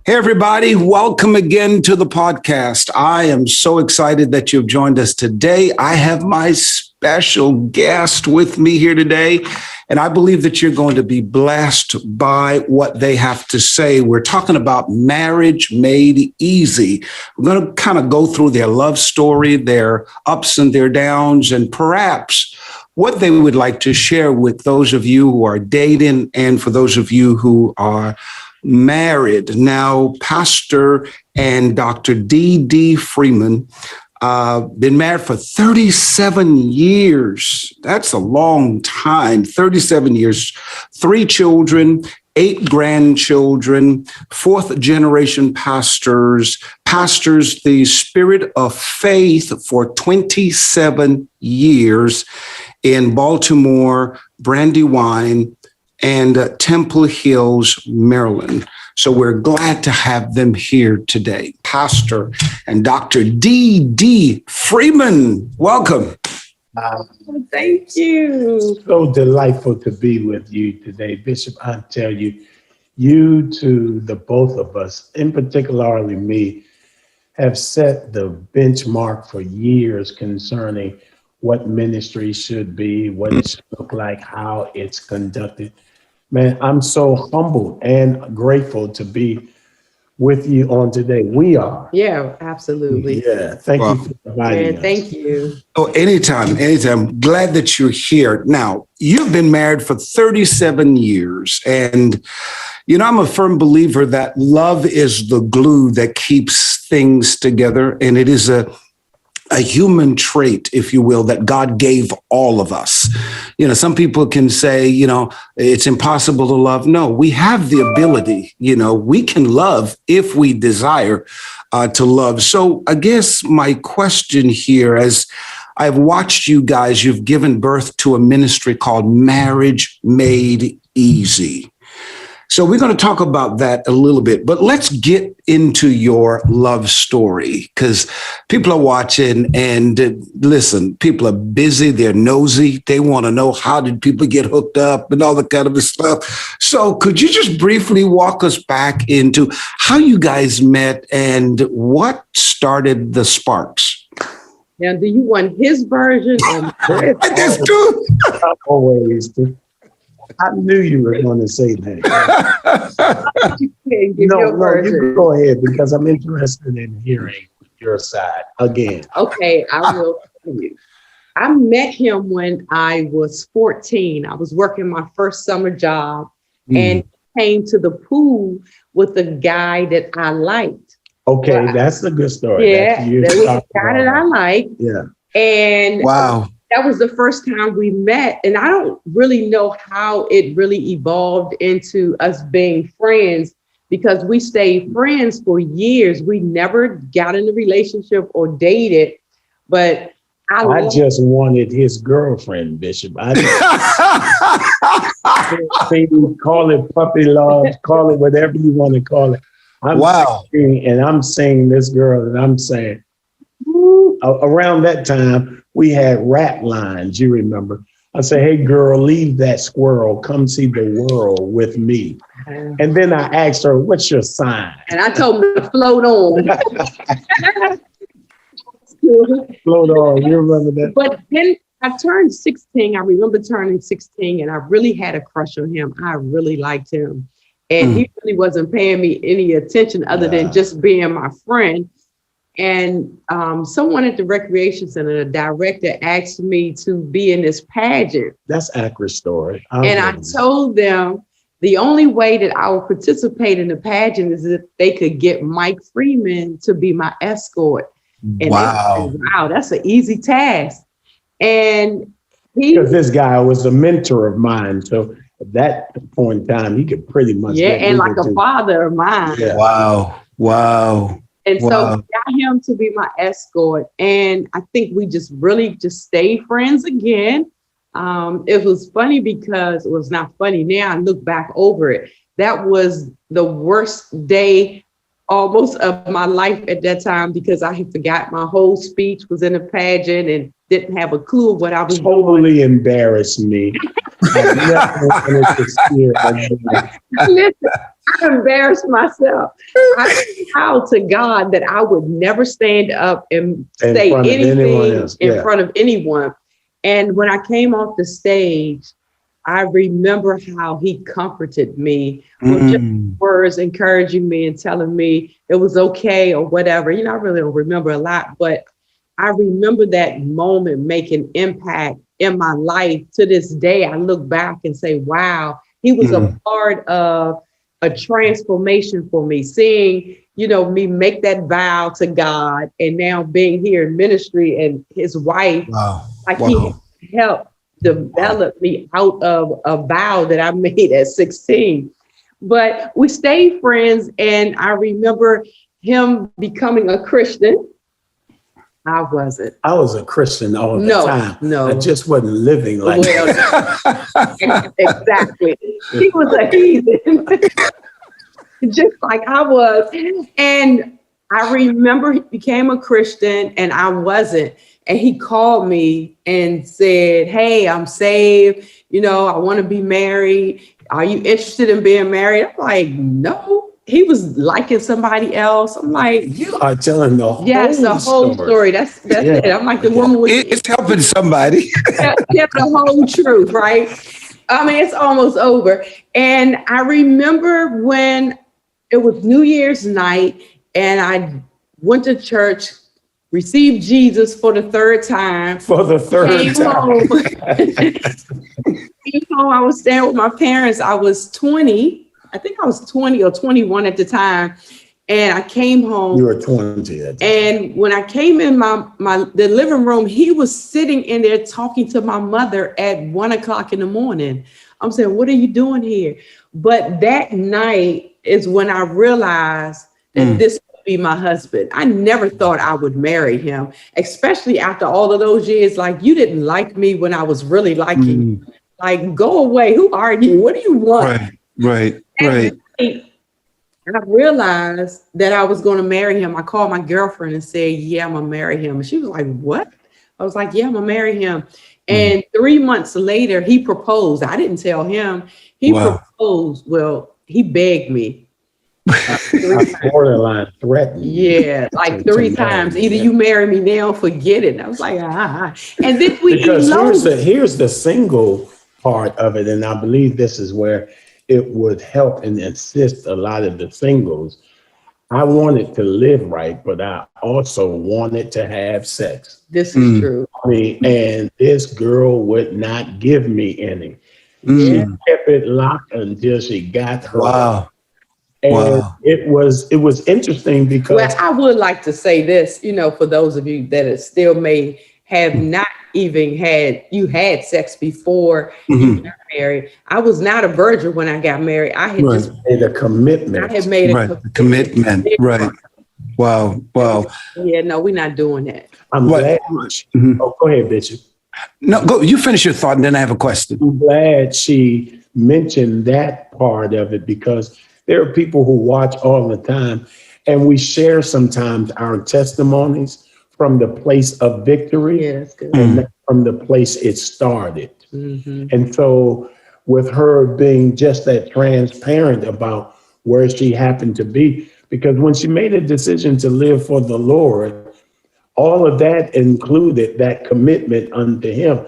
Hey, everybody. Welcome again to the podcast. I am so excited that you've joined us today. I have my special guest with me here today, and I believe that you're going to be blessed by what they have to say. We're talking about marriage made easy. We're going to kind of go through their love story, their ups and their downs, and perhaps what they would like to share with those of you who are dating and for those of you who are married. Now, Pastor and Dr. D.D. Freeman, been married for 37 years. That's a long time, 37 years, 3 children, 8 grandchildren, 4th generation pastors, the Spirit of Faith for 27 years in Baltimore, Brandywine, and Temple Hills, Maryland. So we're glad to have them here today. Pastor and Dr. D.D. Freeman, welcome. Thank you. So delightful to be with you today, Bishop. I tell you, you to the both of us, in particularly me, have set the benchmark for years concerning what ministry should be, what it should look like, how it's conducted. Man, I'm so humbled and grateful to be with you on today. We are. Yeah, absolutely. Yeah, thank you for inviting us. Thank you. Oh, anytime. Glad that you're here. Now, you've been married for 37 years, and you know, I'm a firm believer that love is the glue that keeps things together, and it is a human trait, if you will, that God gave all of us. You know, some people can say, you know, it's impossible to love. No, we have the ability, you know, we can love if we desire to love. So I guess my question here, as I've watched you guys, you've given birth to a ministry called Marriage Made Easy. So we're going to talk about that a little bit, but let's get into your love story, because people are watching, and listen, people are busy. They're nosy. They want to know, how did people get hooked up and all that kind of stuff. So could you just briefly walk us back into how you guys met and what started the sparks? Now, do you want his version? That's good. Always. I knew you were going to say that. No, you go ahead, because I'm interested in hearing your side again. Okay, I will tell you. I met him when I was 14. I was working my first summer job and came to the pool with a guy that I liked. Okay, that's a good story. Yeah, there was a guy that I liked. Yeah. And wow. That was the first time we met, and I don't really know how it really evolved into us being friends, because we stayed friends for years. We never got in a relationship or dated, but I just wanted his girlfriend, Bishop. I just call it puppy love, call it whatever you want to call it. I'm seeing this girl, and I'm saying, around that time, we had rap lines, you remember. I say, hey, girl, leave that squirrel. Come see the world with me. And then I asked her, what's your sign? And I told her to float on. Float on, you remember that? But then I turned 16. I remember turning 16, and I really had a crush on him. I really liked him. And he really wasn't paying me any attention other than just being my friend. And someone at the recreation center, the director, asked me to be in this pageant. That's an accurate story. And I told them the only way that I would participate in the pageant is if they could get Mike Freeman to be my escort. And wow. They said, wow, that's an easy task. And because this guy was a mentor of mine. So at that point in time, he could pretty much. Yeah, and like a father of mine. Yeah. Wow. And so I got him to be my escort. And I think we just really stayed friends again. It was funny because it was not funny. Now I look back over it. That was the worst day almost of my life at that time, because I had forgot my whole speech, was in a pageant and didn't have a clue of what I was totally doing. Embarrassed me. I never wanted to see it. Listen, I embarrassed myself. I vowed to God that I would never stand up and say anything in front of anyone. And when I came off the stage, I remember how he comforted me with just words encouraging me and telling me it was okay or whatever. You know, I really don't remember a lot, but I remember that moment making impact in my life. To this day, I look back and say, wow, he was a part of a transformation for me, seeing, you know, me make that vow to God and now being here in ministry and his wife, he helped develop me out of a vow that I made at 16. But we stayed friends, and I remember him becoming a Christian. I wasn't. I was a Christian all the time. No, I just wasn't living like that. Exactly. He was a heathen, just like I was. And I remember he became a Christian and I wasn't. And he called me and said, hey, I'm saved. You know, I want to be married. Are you interested in being married? I'm like, no. He was liking somebody else. I'm like, you are telling the whole the whole story. That's it. I'm like the woman with it's helping somebody. the whole truth, right? I mean, it's almost over. And I remember when it was New Year's night and I went to church, received Jesus for the third time. For the third time. Came home, I was staying with my parents. I was 20. I think I was 20 or 21 at the time. And I came home. You were 20 at the time. And when I came in the living room, he was sitting in there talking to my mother at 1 o'clock in the morning. I'm saying, what are you doing here? But that night is when I realized that this would be my husband. I never thought I would marry him, especially after all of those years. Like, you didn't like me when I was really liking you. Like, go away. Who are you? What do you want? Right. And I realized that I was going to marry him. I called my girlfriend and said, yeah, I'm going to marry him. And she was like, what? I was like, yeah, I'm going to marry him. And 3 months later, he proposed. I didn't tell him. He proposed. Well, he begged me. Borderline threatened. Yeah, like 3 times. Either you marry me now, forget it. And I was like, And then here's the single part of it. And I believe this is where it would help and assist a lot of the singles. I wanted to live right, but I also wanted to have sex. This is true. I mean, and this girl would not give me any. She kept it locked until she got her. Wow. And it was interesting because. Well, I would like to say this, you know, for those of you that still may have not even had sex before you got married. I was not a virgin when I got married. I had just made a commitment. I had made a commitment. Right. Wow. Yeah, no, we're not doing that. I'm glad. Oh, go ahead, Bishop. No, go. You finish your thought, and then I have a question. I'm glad she mentioned that part of it, because there are people who watch all the time, and we share sometimes our testimonies from the place of victory, and not from the place it started. And so with her being just that transparent about where she happened to be, because when she made a decision to live for the Lord, all of that included that commitment unto him.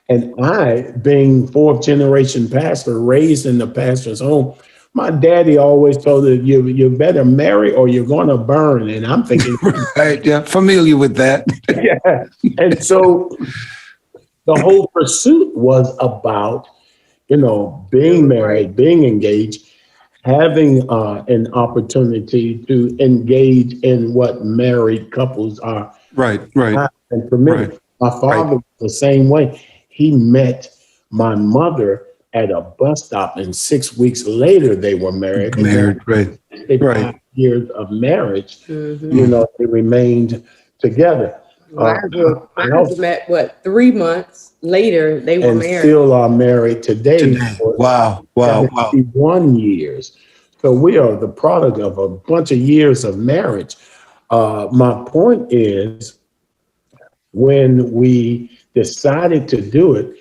And I, being 4th generation pastor, raised in the pastor's home, my daddy always told her, you better marry or you're going to burn. And I'm thinking, right, yeah, familiar with that. Yeah. And so the whole pursuit was about, you know, being married, being engaged, having an opportunity to engage in what married couples are. Right. And permitted. Right. My father was the same way. He met my mother at a bus stop, and 6 weeks later they were married. Right. 5 years of marriage, you know, they remained together. I met 3 months later they were married. Still are married today. Wow. 71 years. So we are the product of a bunch of years of marriage. My point is, when we decided to do it,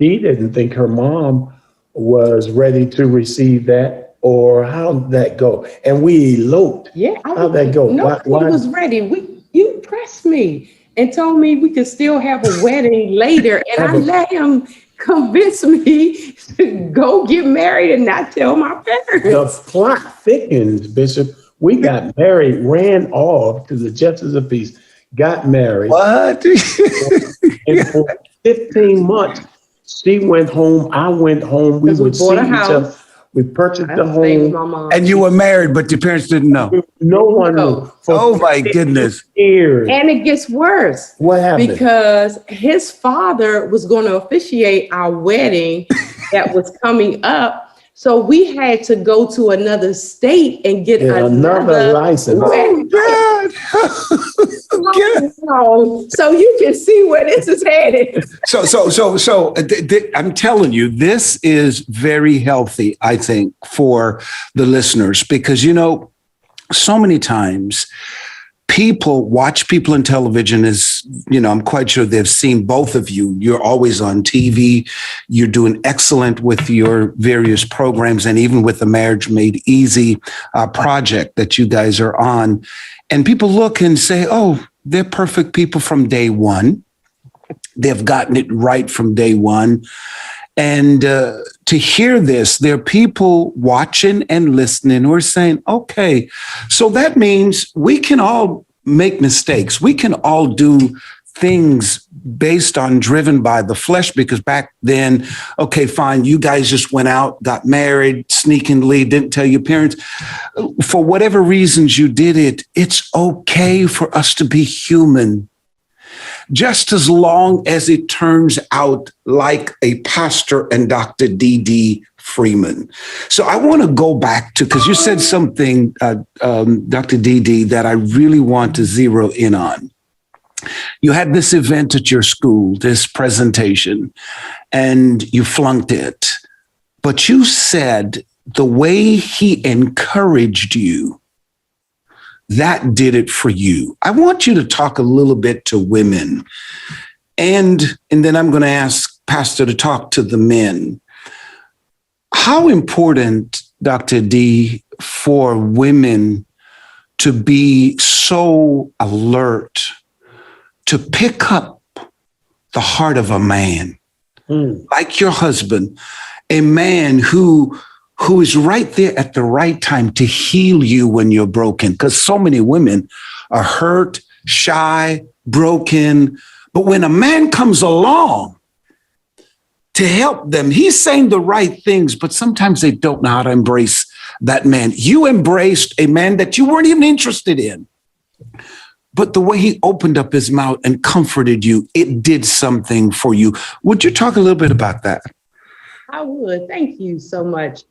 she didn't think her mom was ready to receive that. or how'd that go? And we eloped. Yeah, How'd that go? Nobody was ready. You pressed me and told me we could still have a wedding later, and I let him convince me to go get married and not tell my parents. The plot thickens, Bishop. We got married, ran off to the Justice of Peace, got married. What? And for 15 months, she went home, I went home. We would see each other. We purchased the home. And you were married, but your parents didn't know. No one knew. Oh my goodness. Years. And it gets worse. What happened? Because his father was going to officiate our wedding that was coming up. So we had to go to another state and get another license. Oh, God. So you can see where this is headed. So I'm telling you, this is very healthy, I think, for the listeners, because, you know, so many times people watch people in television as, you know, I'm quite sure they've seen both of you. You're always on TV. You're doing excellent with your various programs and even with the Marriage Made Easy project that you guys are on. And people look and say, oh, they're perfect people from day one. They've gotten it right from day one. And to hear this, there are people watching and listening who are saying, okay, so that means we can all make mistakes. We can all do things based on driven by the flesh, because back then, okay, fine, you guys just went out, got married, sneakingly, didn't tell your parents. For whatever reasons you did it, it's okay for us to be human. Just as long as it turns out like a pastor and Dr. D.D. Freeman. So I want to go back to, because you said something, Dr. D.D., that I really want to zero in on. You had this event at your school, this presentation, and you flunked it. But you said the way he encouraged you, that did it for you. I want you to talk a little bit to women, and then I'm going to ask Pastor to talk to the men. How important, Dr. D, for women to be so alert to pick up the heart of a man, like your husband, a man who is right there at the right time to heal you when you're broken. Because so many women are hurt, shy, broken. But when a man comes along to help them, he's saying the right things, but sometimes they don't know how to embrace that man. You embraced a man that you weren't even interested in. But the way he opened up his mouth and comforted you, it did something for you. Would you talk a little bit about that? I would. Thank you so much.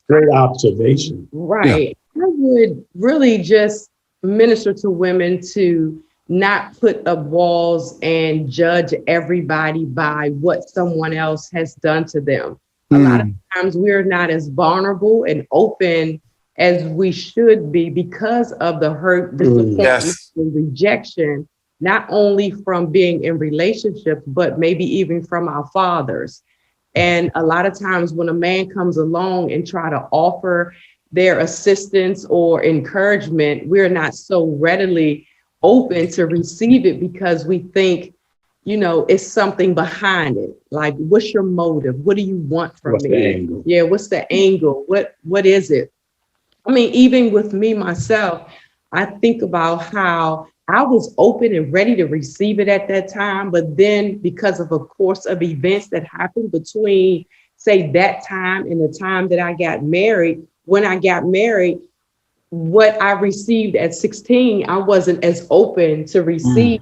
Great observation. Right. Yeah. I would really just minister to women to not put up walls and judge everybody by what someone else has done to them. A lot of times we're not as vulnerable and open as we should be because of the hurt, disappointment, and rejection, not only from being in relationships, but maybe even from our fathers. And a lot of times when a man comes along and try to offer their assistance or encouragement, we're not so readily open to receive it because we think, you know, it's something behind it. Like, what's your motive? What do you want from me? Yeah, what's the angle? What is it? I mean, even with me, myself, I think about how I was open and ready to receive it at that time. But then because of a course of events that happened between, say, that time and the time that I got married, when I got married, what I received at 16, I wasn't as open to receive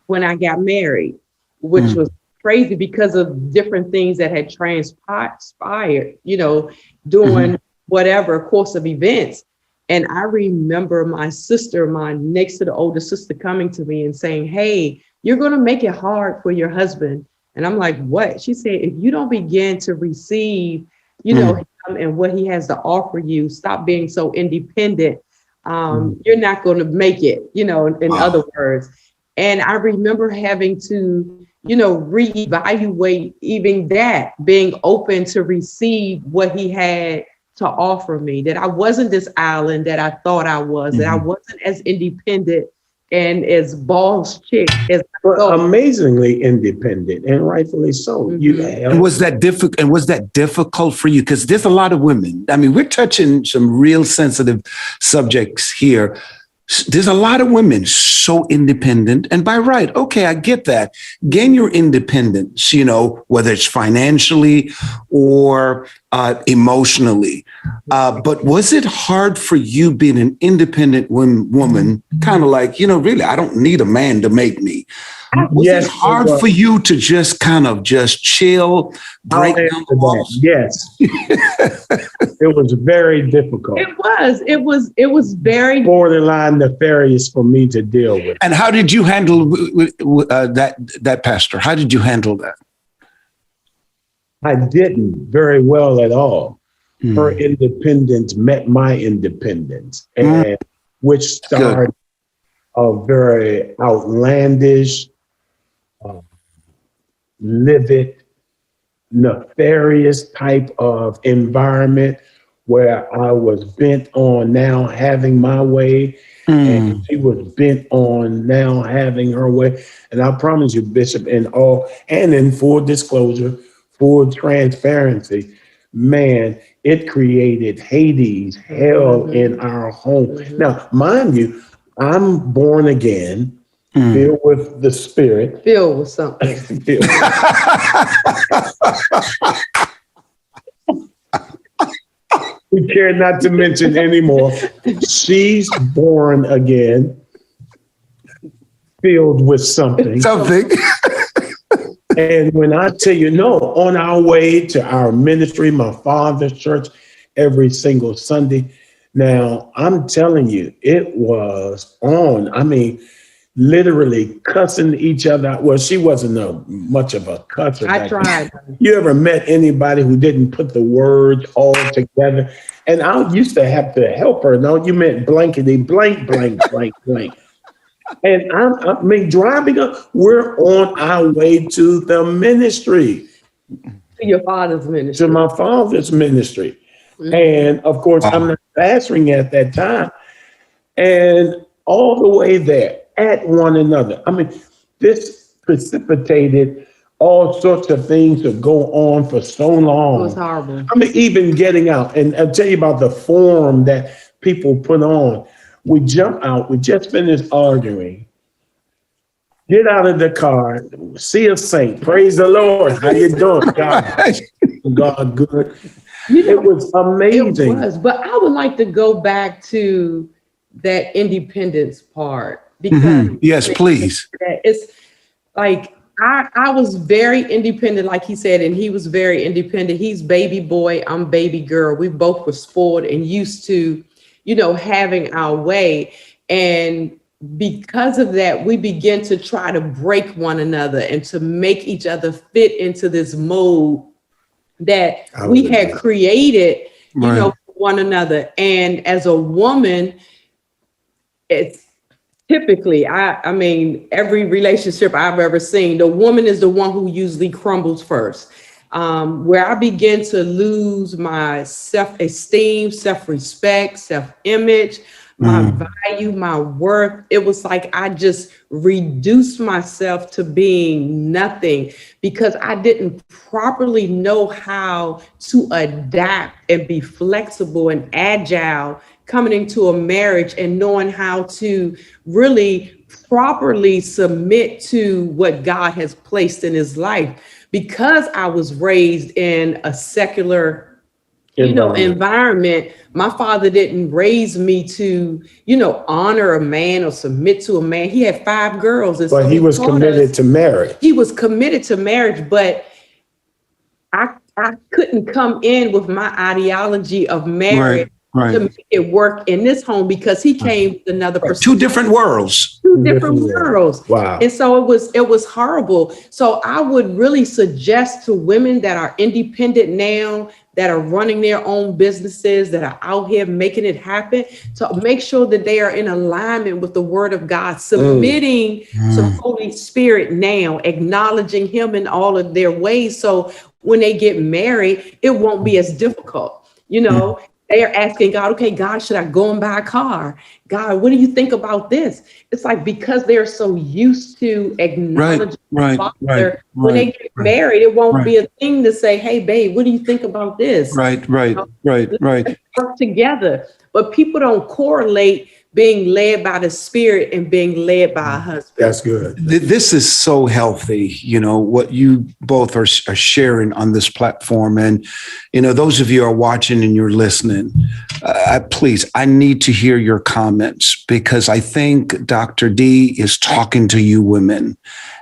when I got married, which was crazy because of different things that had transpired, you know, during whatever course of events. And I remember my sister, my next to the older sister, coming to me and saying, hey, you're going to make it hard for your husband. And I'm like, what? She said, if you don't begin to receive, you know, him and what he has to offer you, stop being so independent. You're not going to make it, you know, in other words. And I remember having to, you know, reevaluate even that, being open to receive what he had to offer me, that I wasn't this island that I thought I was, that I wasn't as independent and as boss chick as I thought. Amazingly independent, and rightfully so. And was that difficult? And was that difficult for you? Because there's a lot of women. I mean, we're touching some real sensitive subjects here. There's a lot of women so independent, and by right, okay, I get that. Gain your independence, whether it's financially or emotionally. But was it hard for you being an independent woman, kind of like, really, I don't need a man to make me? Was it hard for you to just kind of just chill, break down the walls? Yes. It was very difficult. It was very borderline nefarious for me to deal with. And how did you handle that, Pastor? How did you handle that? I didn't very well at all. Her independence met my independence, and which started a very outlandish, livid, nefarious type of environment where I was bent on now having my way, and she was bent on now having her way. And I promise you, Bishop, in full disclosure, full transparency, man, it created Hades, hell in our home. Now, mind you, I'm born again, filled with the Spirit. Filled with something. We care not to mention anymore. She's born again, filled with something. And when I tell you, on our way to our ministry, my father's church, every single Sunday. Now, I'm telling you, it was on. I mean, literally cussing each other out. Well, she wasn't much of a cusser. I tried. You ever met anybody who didn't put the words all together? And I used to have to help her. No, you meant blankety blank, blank, blank, blank. And I mean, driving up, we're on our way to the ministry. To your father's ministry. To my father's ministry. And of course, I'm not pastoring at that time. And all the way there at one another. I mean, this precipitated all sorts of things that go on for so long. It was horrible. I mean, even getting out. And I'll tell you about the form that people put on. We jump out. We just finished arguing. Get out of the car. See a saint. Praise the Lord. How you doing? God good. It was amazing. It was, but I would like to go back to that independence part. Because yes, please. It's like I was very independent, like he said, and he was very independent. He's baby boy, I'm baby girl. We both were spoiled and used to, having our way. And because of that, we began to try to break one another and to make each other fit into this mold that we had created, for one another. And as a woman, it's typically, I mean, every relationship I've ever seen, the woman is the one who usually crumbles first. Where I began to lose my self-esteem, self-respect, self-image, my value, my worth. It was like I just reduced myself to being nothing because I didn't properly know how to adapt and be flexible and agile coming into a marriage and knowing how to really properly submit to what God has placed in his life. Because I was raised in a secular environment, my father didn't raise me to, honor a man or submit to a man. He had 5 girls. But he was committed to marriage. He was committed to marriage, but I couldn't come in with my ideology of marriage to make it work in this home because he came with another perspective. 2 different worlds. 2 different worlds. Wow. And so it was horrible. So I would really suggest to women that are independent now, that are running their own businesses, that are out here making it happen, to make sure that they are in alignment with the word of God, submitting to Holy Spirit now, acknowledging him in all of their ways. So when they get married, it won't be as difficult. They are asking God, okay, God, should I go and buy a car? God, what do you think about this? It's like because they're so used to acknowledging Father, when they get married, it won't be a thing to say, hey, babe, what do you think about this? Right. Let's work together. But people don't correlate being led by the Spirit and being led by a husband. That's good. This is so healthy, what you both are sharing on this platform. And, those of you who are watching and you're listening, please, I need to hear your comments because I think Dr. D is talking to you women.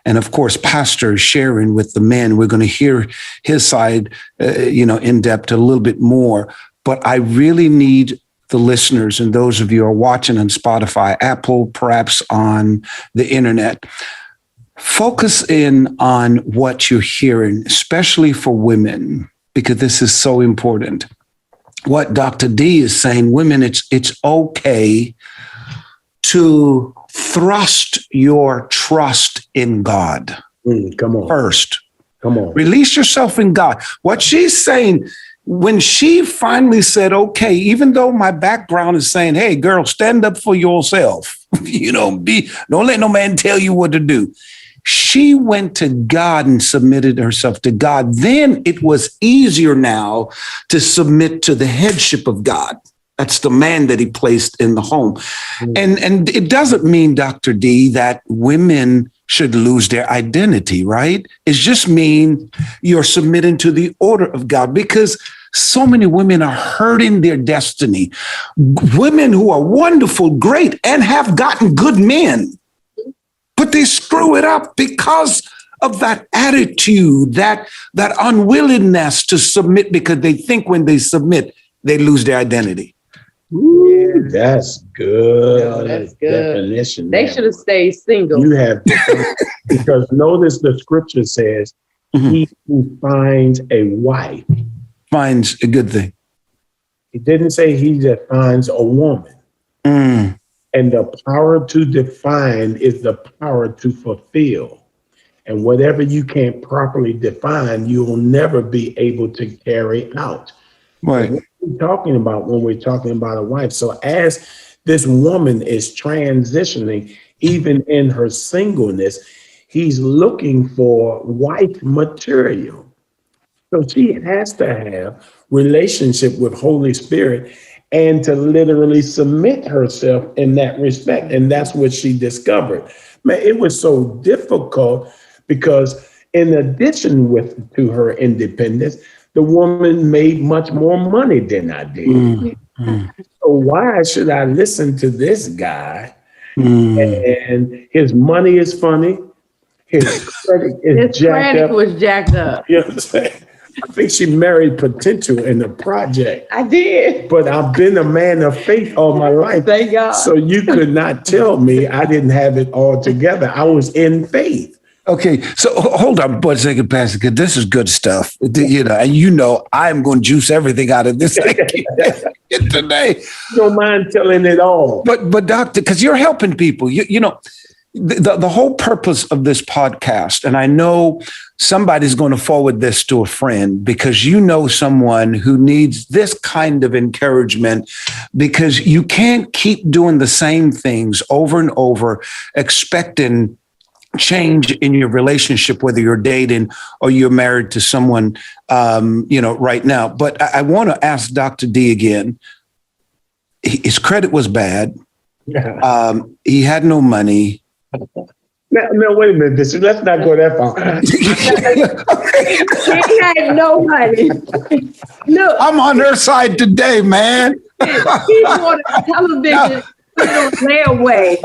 And of course, Pastor is sharing with the men. We're going to hear his side, in depth a little bit more. But I really need the listeners and those of you who are watching on Spotify, Apple, perhaps on the internet, focus in on what you're hearing, especially for women, because this is so important. What Dr. D is saying, women, it's okay to thrust your trust in God. Come on. First. Come on. Release yourself in God. What she's saying, when she finally said, okay, even though my background is saying, hey, girl, stand up for yourself, don't let no man tell you what to do. She went to God and submitted herself to God. Then it was easier now to submit to the headship of God. That's the man that he placed in the home. And it doesn't mean, Dr. D, that women should lose their identity, right? It just means you're submitting to the order of God because so many women are hurting their destiny. Women who are wonderful, great, and have gotten good men, but they screw it up because of that attitude, that unwillingness to submit because they think when they submit, they lose their identity. Ooh, that's good. No, that's good. Definition. They should have stayed single. You have because notice the scripture says, he who finds a wife finds a good thing. It didn't say he that finds a woman. And the power to define is the power to fulfill. And whatever you can't properly define, you will never be able to carry out. Right. What are we talking about when we're talking about a wife? So as this woman is transitioning, even in her singleness, he's looking for wife material. So she has to have relationship with Holy Spirit and to literally submit herself in that respect. And that's what she discovered. Man, it was so difficult because in addition to her independence, the woman made much more money than I did. So why should I listen to this guy? And his money is funny. His credit is jacked up. Was jacked up. You know what I'm saying? I think she married potential in the project. I did. But I've been a man of faith all my life. Thank God. So you could not tell me I didn't have it all together. I was in faith. Okay, so hold on one second, Pastor, because this is good stuff. And I'm going to juice everything out of this today. Don't mind telling it all. But doctor, because you're helping people, the whole purpose of this podcast, and I know somebody's going to forward this to a friend because someone who needs this kind of encouragement, because you can't keep doing the same things over and over, expecting change in your relationship, whether you're dating or you're married to someone, right now. But I want to ask Dr. D again. His credit was bad. He had no money. No, wait a minute, Bishop. Let's not go that far. He had no money. Look, I'm on her side today, man. He wanted television layaway.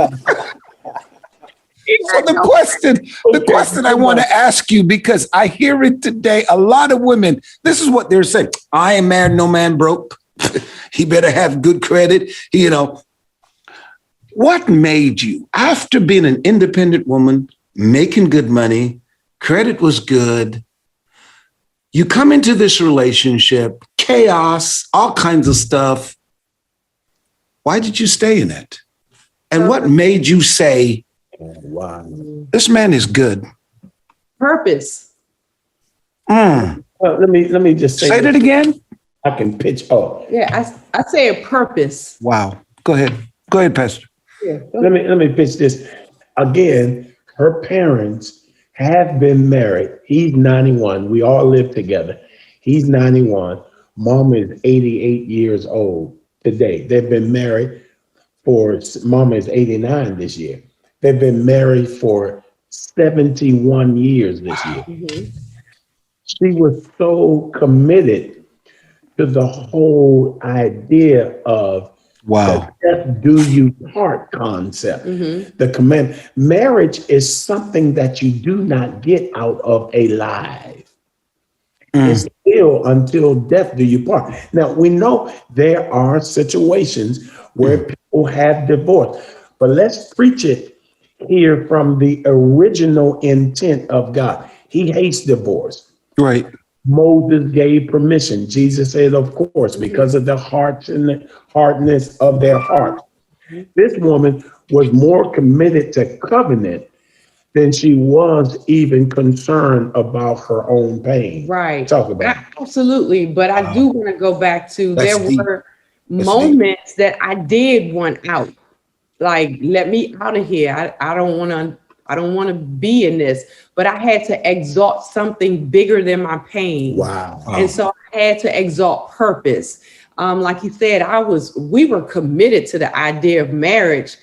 So the question I want to ask you, because I hear it today, a lot of women, this is what they're saying. I ain't married, no man broke. He better have good credit. What made you, after being an independent woman, making good money, credit was good, you come into this relationship, chaos, all kinds of stuff. Why did you stay in it? And what made you say, wow, this man is good? Purpose. Let me just say it again. I can pitch. Oh, Yeah, I say a purpose. Wow. Go ahead. Go ahead, Pastor. Yeah. let me pitch this again. Her parents have been married. He's 91. We all live together. He's 91. Mom is 88 years old today. They've been married for, Mama is 89 this year. They've been married for 71 years this year. Mhm. She was so committed to the whole idea of Wow. the death do you part concept. Mhm. The command. Marriage is something that you do not get out of a life. It's still until death do you part. Now, we know there are situations where people have divorce, but let's preach it here from the original intent of God. He hates divorce. Right. Moses gave permission. Jesus said, of course, because of the hearts and the hardness of their hearts. This woman was more committed to covenant than she was even concerned about her own pain. Right. Talk about it. Absolutely. But I do want to go back to That's there deep. were That's moments that I did want out. Like, let me out of here. I don't want to be in this. But I had to exalt something bigger than my pain. Wow. And so I had to exalt purpose. Like you said, we were committed to the idea of marriage,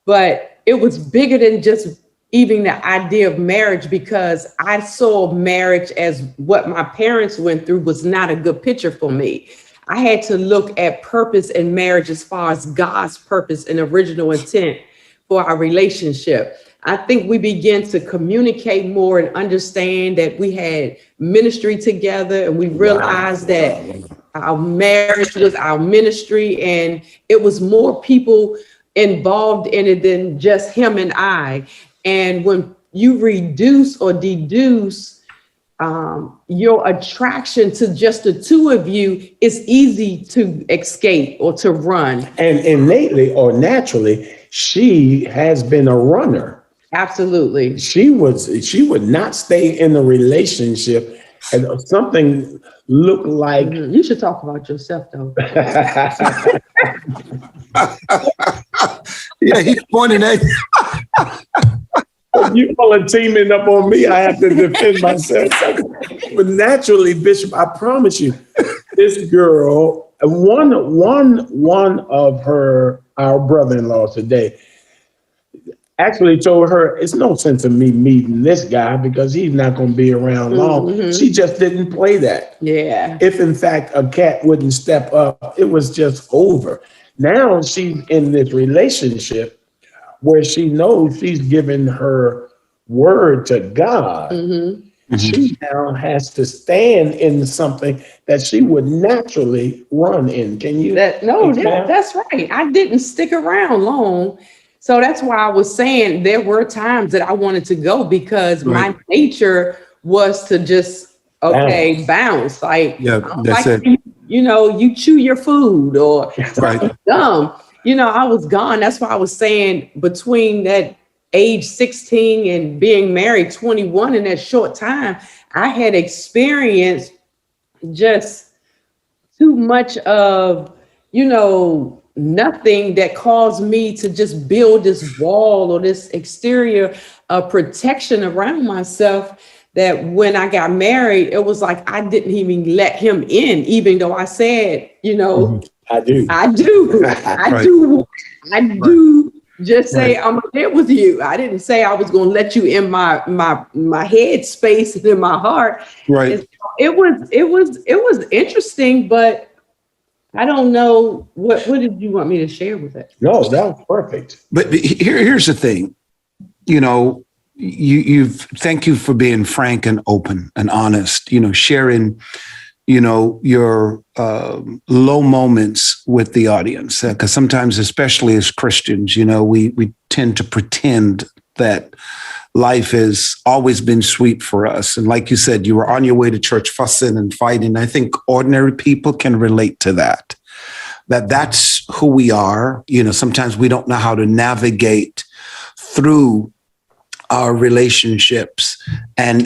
but it was bigger than just even the idea of marriage, because I saw marriage as what my parents went through was not a good picture for me. I had to look at purpose in marriage as far as God's purpose and original intent for our relationship. I think we began to communicate more and understand that we had ministry together, and we realized that our marriage was our ministry, and it was more people involved in it than just him and I. And when you reduce or deduce your attraction to just the two of you, it's easy to escape or to run. And innately or naturally, she has been a runner. Absolutely. She would not stay in a relationship and something looked like You should talk about yourself, though. Yeah, he's pointing at you all are teaming up on me. I have to defend myself. But naturally, Bishop, I promise you, this girl, one of our brother-in-laws today, actually told her it's no sense of me meeting this guy because he's not going to be around long. She just didn't play that. Yeah. If in fact a cat wouldn't step up, it was just over. Now she's in this relationship where she knows she's given her word to God. She now has to stand in something that she would naturally run in. Can you? That's right. I didn't stick around long. So that's why I was saying there were times that I wanted to go because my nature was to just, bounce. Like, that's it. You chew your food or something dumb. I was gone. That's why I was saying between that age 16 and being married 21 in that short time, I had experienced just too much of, nothing that caused me to just build this wall or this exterior protection around myself, that when I got married, it was like I didn't even let him in, even though I said, I do just say I'm there with you. I didn't say I was going to let you in my head space and in my heart. Right. It was interesting, but I don't know what did you want me to share with it? No, that was perfect. But here's the thing, thank you for being frank and open and honest, sharing, your low moments with the audience. Because sometimes, especially as Christians, we tend to pretend that life has always been sweet for us. And like you said, you were on your way to church fussing and fighting. I think ordinary people can relate to that. That's who we are. Sometimes we don't know how to navigate through our relationships and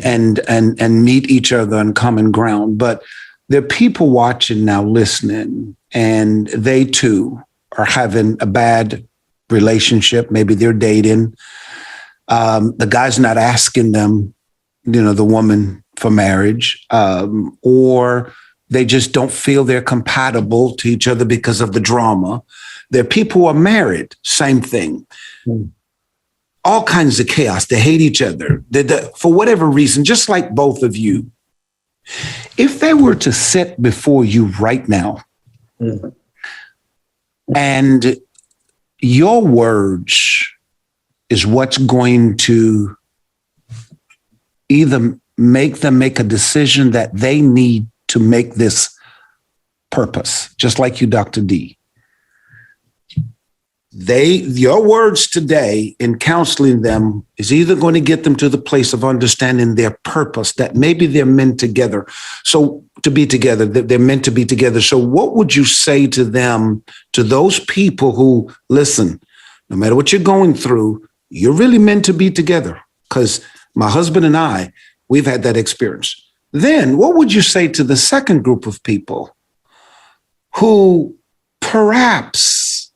meet each other on common ground. But there are people watching now, listening, and they too are having a bad relationship. Maybe they're dating. The guy's not asking them, the woman for marriage, or they just don't feel they're compatible to each other because of the drama. There are people who are married, same thing. All kinds of chaos. They hate each other for whatever reason, just like both of you. If they were to sit before you right now, and your words is what's going to either make them make a decision that they need to make this purpose, just like you, Dr. D. Your words today in counseling them is either going to get them to the place of understanding their purpose, that maybe they're meant together. So to be together, they're meant to be together. So what would you say to them, to those people who, listen, no matter what you're going through, you're really meant to be together? Because my husband and I, we've had that experience. Then what would you say to the second group of people who perhaps,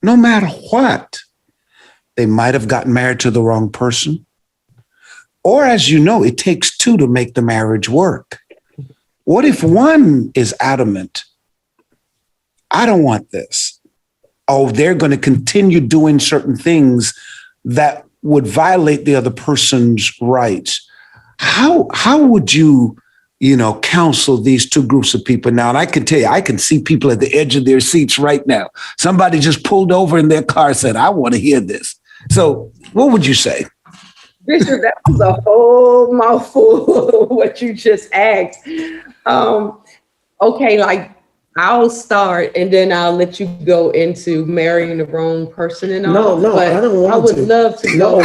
no matter what, they might have gotten married to the wrong person? Or, as you know, it takes two to make the marriage work. What if one is adamant, I don't want this? Oh, they're going to continue doing certain things that would violate the other person's rights. How would you counsel these two groups of people now? And I can tell you, I can see people at the edge of their seats right now. Somebody just pulled over in their car and said, I want to hear this. So what would you say? Bishop, that was a whole mouthful of what you just asked. Okay, like I'll start and then I'll let you go into marrying the wrong person and all. No, I don't want to. I would love to go.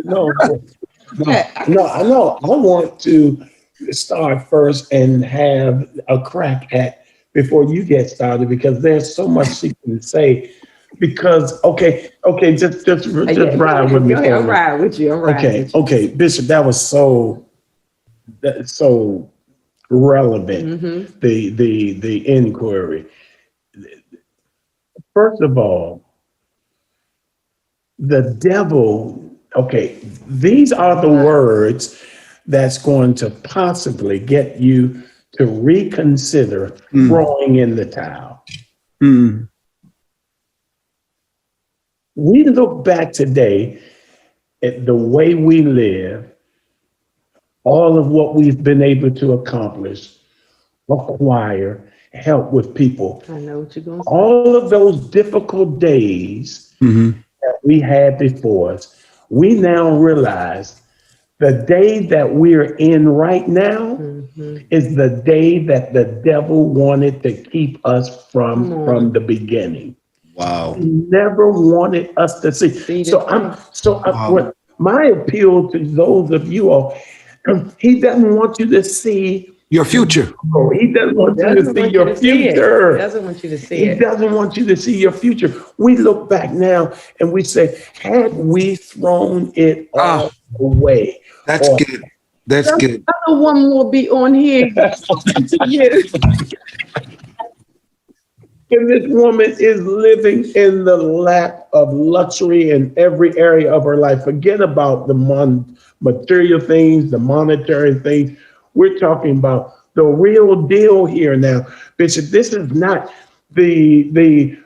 No, I want to start first and have a crack at before you get started, because there's so much she can say. Because just ride with me. I'm riding with you. Okay, Bishop, that was so relevant. Mm-hmm. The inquiry. First of all, the devil. Okay, these are the words that's going to possibly get you to reconsider throwing in the towel. We look back today at the way we live, all of what we've been able to accomplish, acquire, help with people. I know what you're going to say. All of those difficult days that we had before us, we now realize the day that we're in right now is the day that the devil wanted to keep us from the beginning. Wow. He never wanted us to see. What my appeal to those of you all, he doesn't want you to see your future. He doesn't want you to see your future. He doesn't want you to see it. He doesn't want you to see your future. We look back now and we say, had we thrown it all away? That's good. That's good. Another woman will be on here. And this woman is living in the lap of luxury in every area of her life. Forget about the material things, the monetary things. We're talking about the real deal here now. Bishop, this is not the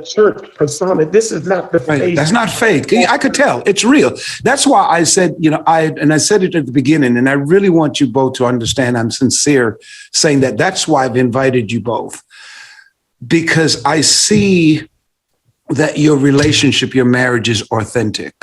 church persona. This is not the fake. That's not fake. I could tell it's real. That's why I said, I said it at the beginning, and I really want you both to understand I'm sincere saying that. That's why I've invited you both, because I see that your relationship, your marriage is authentic.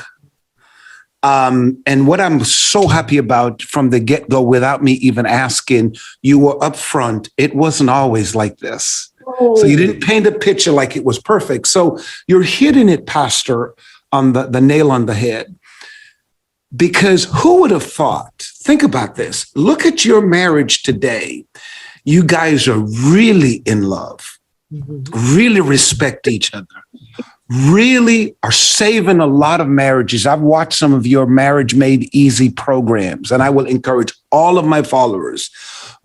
And what I'm so happy about from the get-go, without me even asking, you were upfront. It wasn't always like this. Oh. So you didn't paint a picture like it was perfect. So you're hitting it, Pastor, on the nail on the head. Because who would have thought, think about this. Look at your marriage today. You guys are really in love, really respect each other, really are saving a lot of marriages. I've watched some of your Marriage Made Easy programs, and I will encourage all of my followers,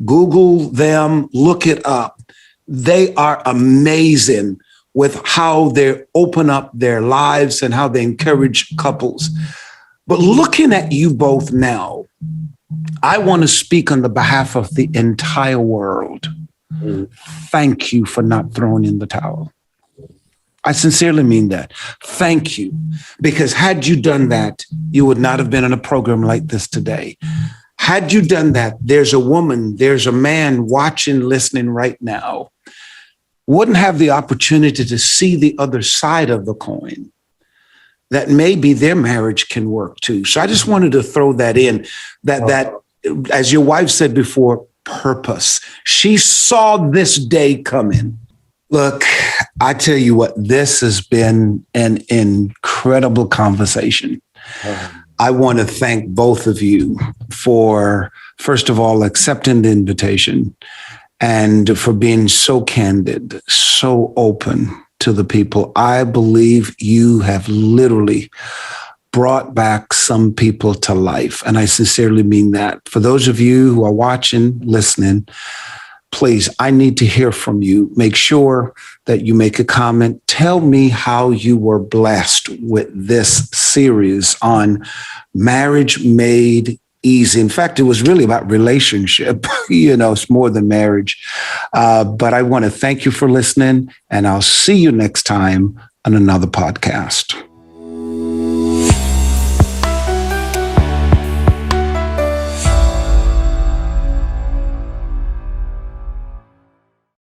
Google them, look it up. They are amazing with how they open up their lives and how they encourage couples. But looking at you both now, I want to speak on the behalf of the entire world. Thank you for not throwing in the towel. I sincerely mean that. Thank you. Because had you done that, you would not have been in a program like this today. Had you done that, there's a woman, there's a man watching, listening right now, wouldn't have the opportunity to see the other side of the coin, that maybe their marriage can work too. So I just wanted to throw that in, that as your wife said before, purpose. She saw this day coming. Look, I tell you what, this has been an incredible conversation. I want to thank both of you for, first of all, accepting the invitation and for being so candid, so open to the people. I believe you have literally brought back some people to life. And I sincerely mean that. For those of you who are watching, listening, please, I need to hear from you. Make sure that you make a comment. Tell me how you were blessed with this series on Marriage Made Easy. In fact, it was really about relationship. It's more than marriage. But I want to thank you for listening, and I'll see you next time on another podcast.